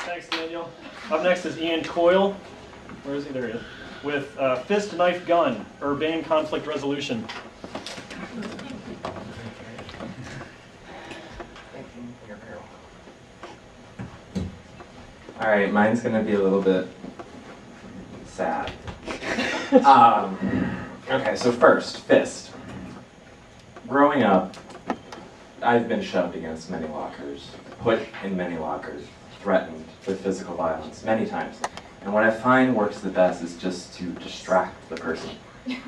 Thanks, Daniel. Up next is Ian Coyle. Where is he? There he is. With Fist, Knife, Gun, Urbane Conflict Resolution. All right, mine's going to be a little bit sad. Okay, so first, Fist. Growing up, I've been shoved against many lockers, put in many lockers, threatened with physical violence many times. And what I find works the best is just to distract the person.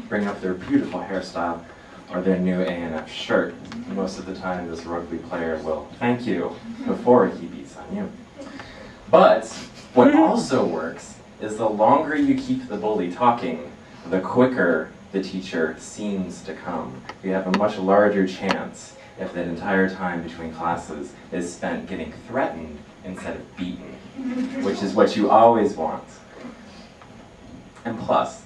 Bring up their beautiful hairstyle or their new A&F shirt. Most of the time, this rugby player will thank you before he beats on you. But what also works is the longer you keep the bully talking, the quicker the teacher seems to come. You have a much larger chance if that entire time between classes is spent getting threatened instead of beaten, which is what you always want. And plus,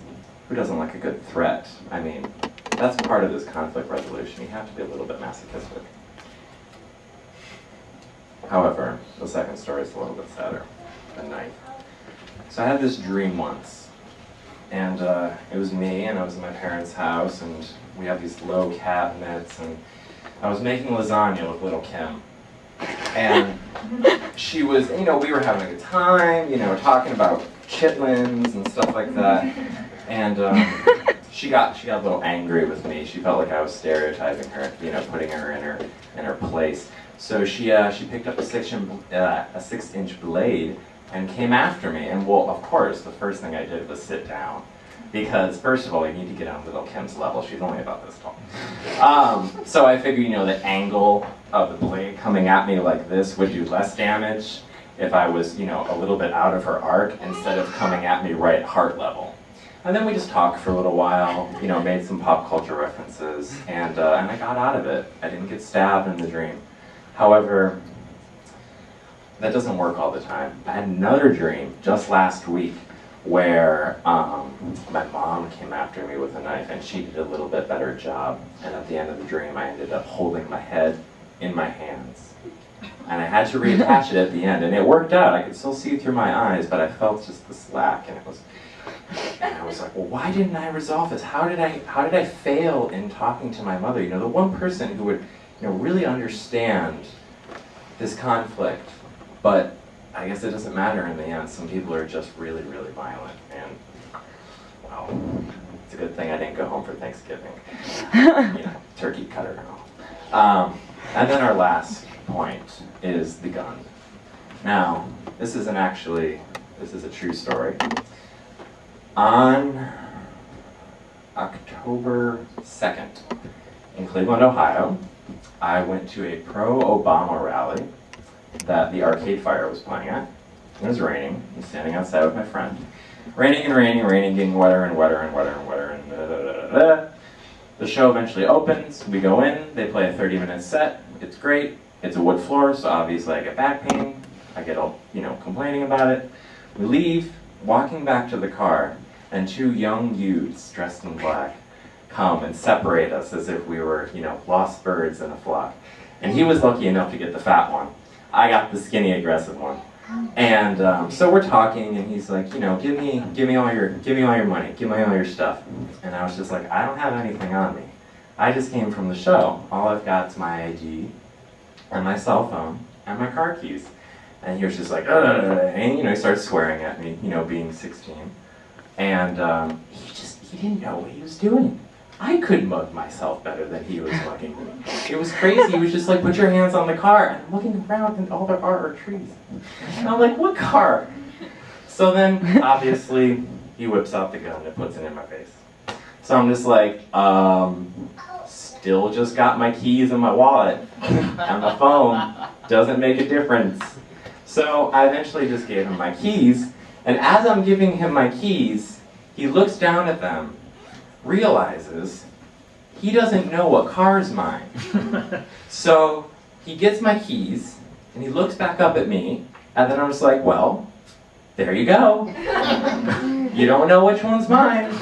who doesn't like a good threat? I mean, that's part of this conflict resolution. You have to be a little bit masochistic. However, the second story is a little bit sadder. The knife. So I had this dream once, and it was me, and I was in my parents' house, and we had these low cabinets, and I was making lasagna with little Kim. And she was, we were having a good time, talking about chitlins and stuff like that. And she got a little angry with me. She felt like I was stereotyping her, putting her in her place. So she picked up a 6-inch blade and came after me. And well, of course, the first thing I did was sit down. Because first of all, you need to get on little Kim's level. She's only about this tall. So I figured, the angle of the blade coming at me like this would do less damage if I was, a little bit out of her arc instead of coming at me right at heart level. And then we just talked for a little while, made some pop culture references, and I got out of it. I didn't get stabbed in the dream. However, that doesn't work all the time. I had another dream just last week where my mom came after me with a knife, and she did a little bit better job. And at the end of the dream, I ended up holding my head in my hands. And I had to reattach it at the end, and it worked out. I could still see through my eyes, but I felt just the slack, and I was like, well, why didn't I resolve this? How did I fail in talking to my mother? The one person who would, really understand this conflict, but I guess it doesn't matter in the end. Some people are just really, really violent, and well, it's a good thing I didn't go home for Thanksgiving. Turkey cutter and all. And then our last point is the gun. Now, this is a true story. On October 2nd, in Cleveland, Ohio, I went to a pro-Obama rally that the Arcade Fire was playing at. It was raining. I was standing outside with my friend. Raining and raining, raining, getting wetter and wetter and wetter and wetter and da-da-da-da-da. The show eventually opens. We go in. They play a 30-minute set. It's great. It's a wood floor, so obviously I get back pain. I get all, complaining about it. We leave, walking back to the car, and two young youths dressed in black come and separate us as if we were, lost birds in a flock. And he was lucky enough to get the fat one. I got the skinny, aggressive one. And so we're talking, and he's like, give me all your money, give me all your stuff. And I was just like, I don't have anything on me. I just came from the show. All I've got is my ID, and my cell phone, and my car keys. And he was just like, and he started swearing at me, being 16. And he didn't know what he was doing. I could mug myself better than he was mugging me. It was crazy. He was just like, put your hands on the car. And I'm looking around, and all there are trees. And I'm like, what car? So then, obviously, he whips out the gun and puts it in my face. So I'm just like, still just got my keys and my wallet. And my phone doesn't make a difference. So I eventually just gave him my keys. And as I'm giving him my keys, he looks down at them, realizes he doesn't know what car's mine. So he gets my keys, and he looks back up at me, and then I'm just like, well, there you go. You don't know which one's mine.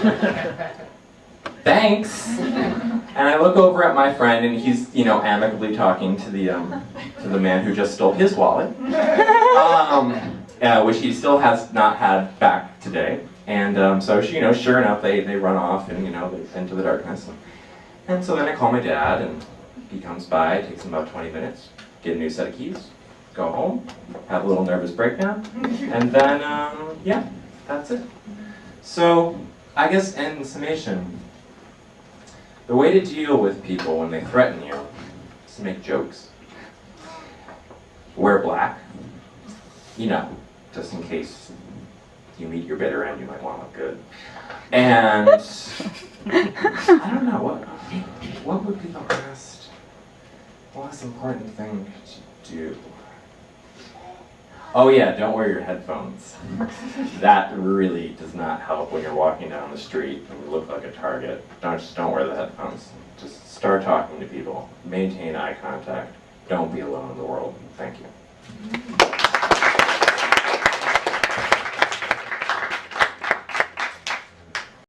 Thanks. And I look over at my friend, and he's, amicably talking to the man who just stole his wallet. which he still has not had back today. And so, you know, sure enough, they run off and, you know, into the darkness. And so then I call my dad, and he comes by. It takes him about 20 minutes, get a new set of keys, go home, have a little nervous breakdown, and then, yeah, that's it. So, I guess in summation, the way to deal with people when they threaten you is to make jokes. Wear black, you know, just in case you meet your bitter end, you might want to look good. And I don't know, what would be the last important thing to do? Oh yeah, don't wear your headphones. That really does not help when you're walking down the street and you look like a target. Just don't wear the headphones. Just start talking to people. Maintain eye contact. Don't be alone in the world. Thank you.